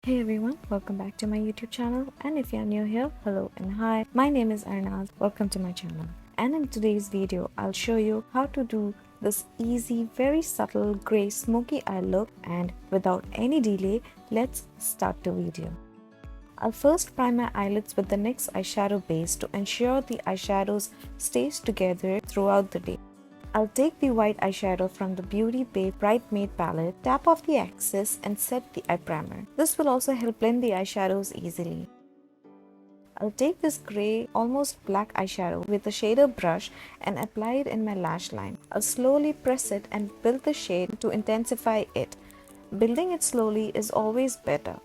Hey everyone, welcome back to my YouTube channel, and if you're new here, hello and hi. My name is Arnaz. Welcome to my channel. And in today's video, I'll show you how to do this easy, very subtle gray smoky eye look, and without any delay, let's start the video. I'll first prime my eyelids with the NYX eyeshadow base to ensure the eyeshadows stays together throughout the day. I'll take the white eyeshadow from the Beauty E55 Bright palette, tap off the excess and set the eye primer. This will also help blend the eyeshadows easily. I'll take this grey, almost black eyeshadow with a shader brush and apply it in my lash line. I'll slowly press it and build the shade to intensify it. Building it slowly is always better.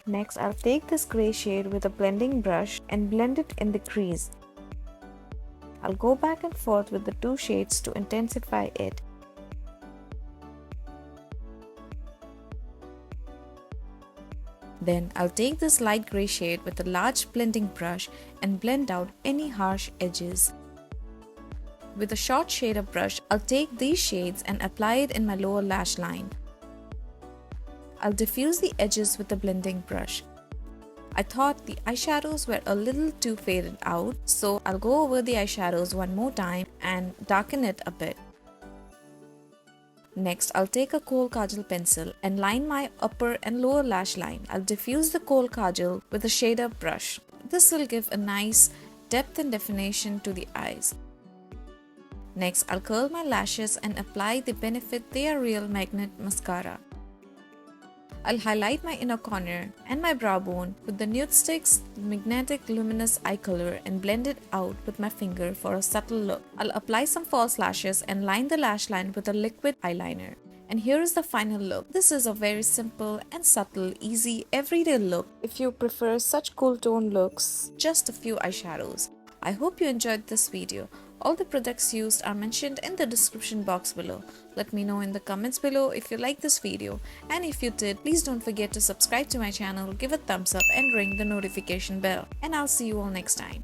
Next, I'll take this grey shade with a blending brush and blend it in the crease. I'll go back and forth with the two shades to intensify it. Then I'll take this light grey shade with a large blending brush and blend out any harsh edges. With a short shader brush, I'll take these shades and apply it in my lower lash line. I'll diffuse the edges with the blending brush. I thought the eyeshadows were a little too faded out, so I'll go over the eyeshadows one more time and darken it a bit. Next, I'll take a kohl kajal pencil and line my upper and lower lash line. I'll diffuse the kohl kajal with a shader brush. This will give a nice depth and definition to the eyes. Next, I'll curl my lashes and apply the Benefit They Are Real Magnet Mascara. I'll highlight my inner corner and my brow bone with the Nude Stix Mehnetic Luminous eye color and blend it out with my finger for a subtle look. I'll apply some false lashes and line the lash line with a liquid eyeliner. And here is the final look. This is a very simple and subtle, easy, everyday look. If you prefer such cool tone looks, just a few eyeshadows. I hope you enjoyed this video. All the products used are mentioned in the description box below. Let me know in the comments below if you like this video, and if you did, please don't forget to subscribe to my channel, give a thumbs up and ring the notification bell. And I'll see you all next time.